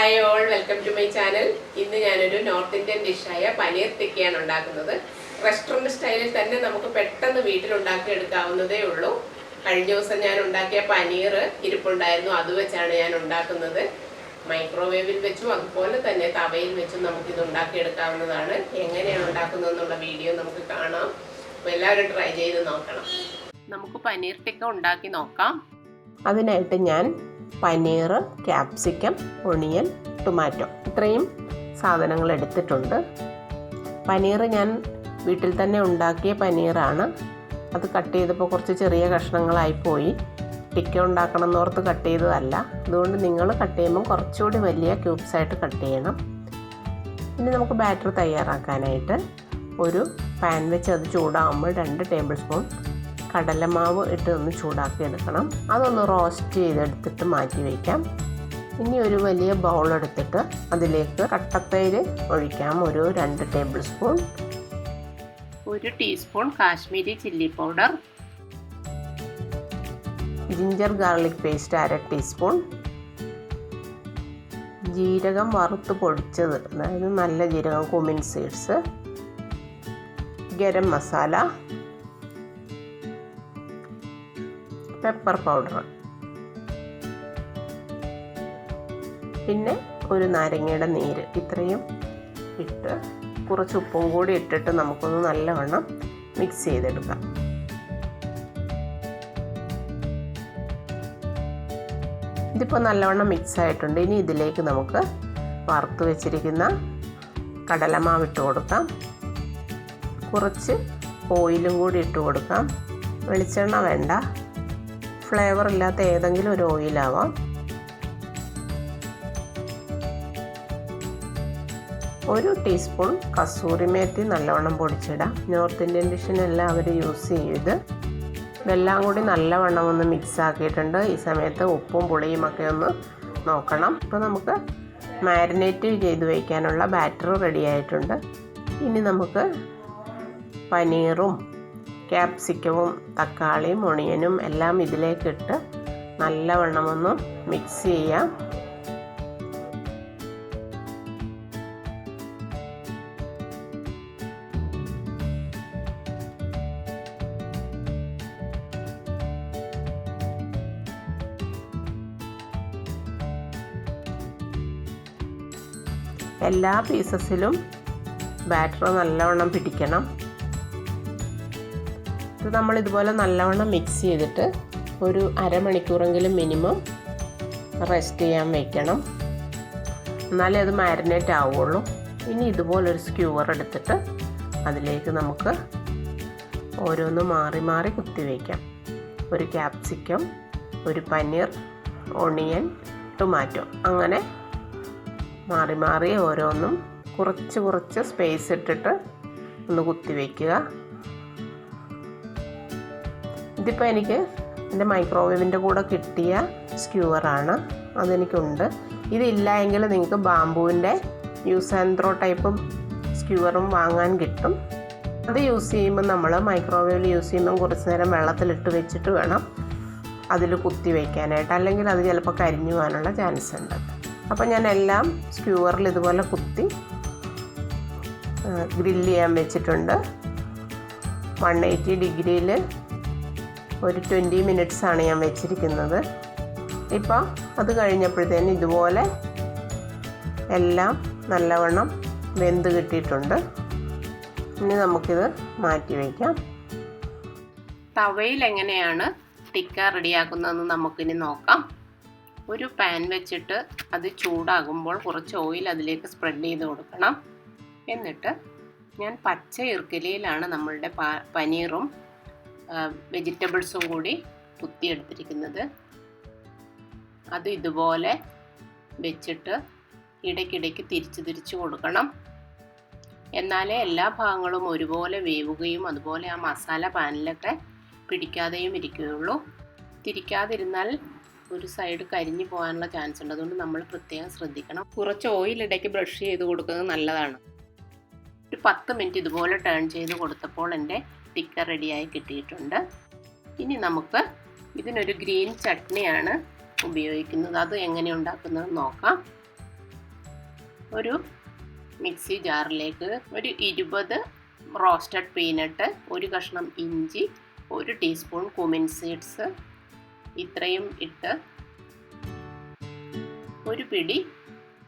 Hi all, welcome to my channel. ഇന്ന് ഞാനൊരു north Indian ഡിഷായ പനീർ ടിക്കയാണ് ഉണ്ടാക്കുന്നത്. റെസ്റ്റോറൻറ്റ് സ്റ്റൈലിൽ തന്നെ നമുക്ക് പെട്ടെന്ന് വീട്ടിലുണ്ടാക്കി എടുക്കാവുന്നതേ ഉള്ളൂ. കഴിഞ്ഞ ദിവസം ഞാൻ ഉണ്ടാക്കിയ പനീർ ഇരിപ്പുണ്ടായിരുന്നു, അത് വെച്ചാണ് ഞാൻ ഉണ്ടാക്കുന്നത്. മൈക്രോവേവിൽ വെച്ചും അതുപോലെ തന്നെ തവയിൽ വെച്ചും നമുക്കിത് ഉണ്ടാക്കിയെടുക്കാവുന്നതാണ്. എങ്ങനെയാണ് ഉണ്ടാക്കുന്നതെന്നുള്ള വീഡിയോ നമുക്ക് കാണാം. അപ്പോൾ എല്ലാവരും ട്രൈ ചെയ്ത് നോക്കണം. നമുക്ക് പനീർ ടിക്ക ഉണ്ടാക്കി നോക്കാം. അതിനായിട്ട് ഞാൻ പനീർ, ക്യാപ്സിക്കം, ഒണിയൻ, ടൊമാറ്റോ ഇത്രയും സാധനങ്ങൾ എടുത്തിട്ടുണ്ട്. പനീർ ഞാൻ വീട്ടിൽ തന്നെ ഉണ്ടാക്കിയ പനീറാണ്. അത് കട്ട് ചെയ്തപ്പോൾ കുറച്ച് ചെറിയ കഷ്ണങ്ങളായിപ്പോയി. ടിക്ക ഉണ്ടാക്കണം എന്നോർത്ത് കട്ട് ചെയ്തതല്ല. അതുകൊണ്ട് നിങ്ങൾ കട്ട് ചെയ്യുമ്പോൾ കുറച്ചുകൂടി വലിയ ക്യൂബ്സായിട്ട് കട്ട് ചെയ്യണം. ഇനി നമുക്ക് ബാറ്റർ തയ്യാറാക്കാനായിട്ട് ഒരു പാൻ വെച്ച് അത് ചൂടാകുമ്പോൾ 2 ടേബിൾ സ്പൂൺ കടലമാവ് ഇട്ട് ഒന്ന് ചൂടാക്കി എടുക്കണം. അതൊന്ന് റോസ്റ്റ് ചെയ്തെടുത്തിട്ട് മാറ്റി വയ്ക്കാം. ഇനി ഒരു വലിയ ബൗൾ എടുത്തിട്ട് അതിലേക്ക് കട്ടത്തൈര് ഒഴിക്കാം. ഒരു 2 table spoon, 1 teaspoon Kashmiri chilli powder, ginger garlic paste 1/2 teaspoon, ജീരകം വറുത്ത് പൊടിച്ചത്, അതായത് നല്ല ജീരകം, cumin seeds, garam masala, pepper powder, പിന്നെ ഒരു നാരങ്ങയുടെ നീര്. ഇത്രയും ഇട്ട് കുറച്ച് ഉപ്പും കൂടി ഇട്ടിട്ട് നമുക്കൊന്ന് നല്ലവണ്ണം മിക്സ് ചെയ്തെടുക്കാം. ഇതിപ്പോൾ നല്ലവണ്ണം മിക്സ് ആയിട്ടുണ്ട്. ഇനി ഇതിലേക്ക് നമുക്ക് വറുത്ത് വെച്ചിരിക്കുന്ന കടലമാവ് ഇട്ട് കൊടുക്കാം. കുറച്ച് ഓയിലും കൂടി ഇട്ട് കൊടുക്കാം. വെളിച്ചെണ്ണ വേണ്ട, ഫ്ലേവർ ഇല്ലാത്ത ഏതെങ്കിലും ഒരു ഓയിലാവാം. ഒരു ടീസ്പൂൺ കസൂരി മേത്തി നല്ലവണ്ണം പൊടിച്ചിടാം. നോർത്ത് ഇന്ത്യൻ ഡിഷിന് എല്ലാവരും യൂസ് ചെയ്ത് ഇതെല്ലാം കൂടി നല്ലവണ്ണം ഒന്ന് മിക്സ് ആക്കിയിട്ടുണ്ട്. ഈ സമയത്ത് ഉപ്പും പുളിയും ഒക്കെ ഒന്ന് നോക്കണം. ഇപ്പോൾ നമുക്ക് മാരിനേറ്റ് ചെയ്ത് വയ്ക്കാനുള്ള ബാറ്റർ റെഡി ആയിട്ടുണ്ട്. ഇനി നമുക്ക് പനീറും ക്യാപ്സിക്കവും തക്കാളിയും ഒണിയനും എല്ലാം ഇതിലേക്കിട്ട് നല്ലവണ്ണം ഒന്ന് മിക്സ് ചെയ്യാം. എല്ലാ പീസസിലും ബാറ്റർ നല്ലവണ്ണം പിടിക്കണം. ഇത് നമ്മളിതുപോലെ നല്ലവണ്ണം മിക്സ് ചെയ്തിട്ട് ഒരു അരമണിക്കൂറെങ്കിലും മിനിമം റെസ്റ്റ് ചെയ്യാൻ വയ്ക്കണം. എന്നാലേ അത് മാരിനേറ്റ് ആവുള്ളൂ. ഇനി ഇതുപോലൊരു സ്ക്യൂവർ എടുത്തിട്ട് അതിലേക്ക് നമുക്ക് ഓരോന്ന് മാറി മാറി കുത്തി വയ്ക്കാം. ഒരു ക്യാപ്സിക്കം, ഒരു പനീർ, ഒണിയൻ, ടൊമാറ്റോ, അങ്ങനെ മാറി മാറി ഓരോന്നും കുറച്ച് കുറച്ച് സ്പേസ് ഇട്ടിട്ട് ഒന്ന് കുത്തി വയ്ക്കുക. ഇതിപ്പോൾ എനിക്ക് എൻ്റെ മൈക്രോവേവിൻ്റെ കൂടെ കിട്ടിയ സ്ക്യൂവറാണ്, അതെനിക്കുണ്ട്. ഇതില്ല എങ്കിൽ നിങ്ങൾക്ക് ബാംബുവിൻ്റെ യൂസ് ആൻഡ് ത്രോ ടൈപ്പ് സ്ക്യൂവറും വാങ്ങാൻ കിട്ടും. അത് യൂസ് ചെയ്യുമ്പോൾ നമ്മൾ മൈക്രോവേവിൽ യൂസ് ചെയ്യുമ്പം കുറച്ച് നേരം വെള്ളത്തിലിട്ട് വെച്ചിട്ട് വേണം അതിൽ കുത്തി വയ്ക്കാനായിട്ട്, അല്ലെങ്കിൽ അത് ചിലപ്പോൾ കരിഞ്ഞു പോകാനുള്ള ചാൻസ് ഉണ്ട്. അപ്പോൾ ഞാൻ എല്ലാം സ്ക്യൂവറിൽ ഇതുപോലെ കുത്തി ഗ്രില്ല് ചെയ്യാൻ വെച്ചിട്ടുണ്ട്. 180 ഡിഗ്രിയിൽ ഒരു 20 മിനിറ്റ്സാണ് ഞാൻ വെച്ചിരിക്കുന്നത്. ഇപ്പോൾ അത് കഴിഞ്ഞപ്പോഴത്തേന് ഇതുപോലെ എല്ലാം നല്ലവണ്ണം വെന്ത് കിട്ടിയിട്ടുണ്ട്. ഇനി നമുക്കിത് മാറ്റി വയ്ക്കാം. തവയിൽ എങ്ങനെയാണ് ടിക്ക റെഡിയാക്കുന്നതെന്ന് നമുക്കിനി നോക്കാം. ഒരു പാൻ വെച്ചിട്ട് അത് ചൂടാകുമ്പോൾ കുറച്ച് ഓയിൽ അതിലേക്ക് സ്പ്രെഡ് ചെയ്ത് കൊടുക്കണം. എന്നിട്ട് ഞാൻ പച്ച ഇർക്കലിയിലാണ് നമ്മളുടെ പനീറും വെജിറ്റബിൾസും കൂടി കുത്തിയെടുത്തിരിക്കുന്നത്. അത് ഇതുപോലെ വെച്ചിട്ട് ഇടയ്ക്കിടയ്ക്ക് തിരിച്ച് കൊടുക്കണം. എന്നാലേ എല്ലാ ഭാഗങ്ങളും ഒരുപോലെ വേവുകയും അതുപോലെ ആ മസാല പാനിലൊക്കെ പിടിക്കാതെയും ഇരിക്കുകയുള്ളൂ. തിരിക്കാതിരുന്നാൽ ഒരു സൈഡ് കരിഞ്ഞു പോകാനുള്ള ചാൻസ് ഉണ്ട്. അതുകൊണ്ട് നമ്മൾ പ്രത്യേകം ശ്രദ്ധിക്കണം. കുറച്ച് ഓയിൽ ഇടയ്ക്ക് ബ്രഷ് ചെയ്ത് കൊടുക്കുന്നത് നല്ലതാണ്. ഒരു 10 മിനിറ്റ് ഇതുപോലെ ടേൺ ചെയ്ത് കൊടുത്തപ്പോൾ എൻ്റെ ടിക്ക റെഡിയായി കിട്ടിയിട്ടുണ്ട്. ഇനി നമുക്ക് ഇതിനൊരു ഗ്രീൻ ചട്നിയാണ് ഉപയോഗിക്കുന്നത്. അത് എങ്ങനെ ഉണ്ടാക്കുന്നത് നോക്കാം. ഒരു മിക്സി ജാറിലേക്ക് ഒരു 20 റോസ്റ്റഡ് പീനട്ട്, ഒരു കഷ്ണം ഇഞ്ചി, 1 ടീസ്പൂൺ കുമിൻ സീഡ്സ് ഇത്രയും ഇട്ട് ഒരു പിടി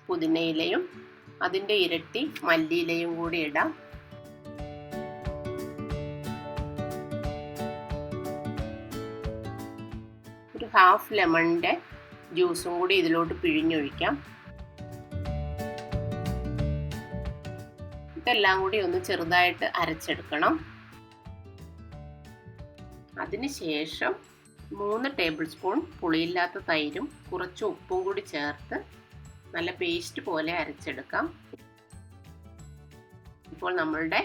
പുതിനയിലയും അതിൻ്റെ ഇരട്ടി മല്ലിയിലയും കൂടി ഇടാം. ഒരു ഹാഫ് ലെമണിൻ്റെ ജ്യൂസും കൂടി ഇതിലോട്ട് പിഴിഞ്ഞൊഴിക്കാം. ഇതെല്ലാം കൂടി ഒന്ന് ചെറുതായിട്ട് അരച്ചെടുക്കണം. അതിനുശേഷം 3 ടേബിൾ സ്പൂൺ പുളിയില്ലാത്ത തൈരും കുറച്ച് ഉപ്പും കൂടി ചേർത്ത് നല്ല പേസ്റ്റ് പോലെ അരച്ചെടുക്കാം. ഇപ്പോൾ നമ്മളുടെ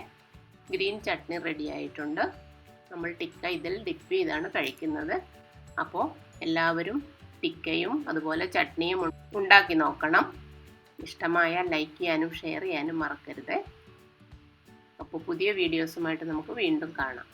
ഗ്രീൻ ചട്നി റെഡി ആയിട്ടുണ്ട്. നമ്മൾ ടിക്ക ഇതിൽ ഡിപ്പ് ചെയ്താണ് കഴിക്കുന്നത്. അപ്പോൾ എല്ലാവരും ടിക്കയും അതുപോലെ ചട്നിയും ഉണ്ടാക്കി നോക്കണം. ഇഷ്ടമായാൽ ലൈക്ക് ചെയ്യാനും ഷെയർ ചെയ്യാനും മറക്കരുത്. അപ്പോൾ പുതിയ വീഡിയോസുമായിട്ട് നമുക്ക് വീണ്ടും കാണാം.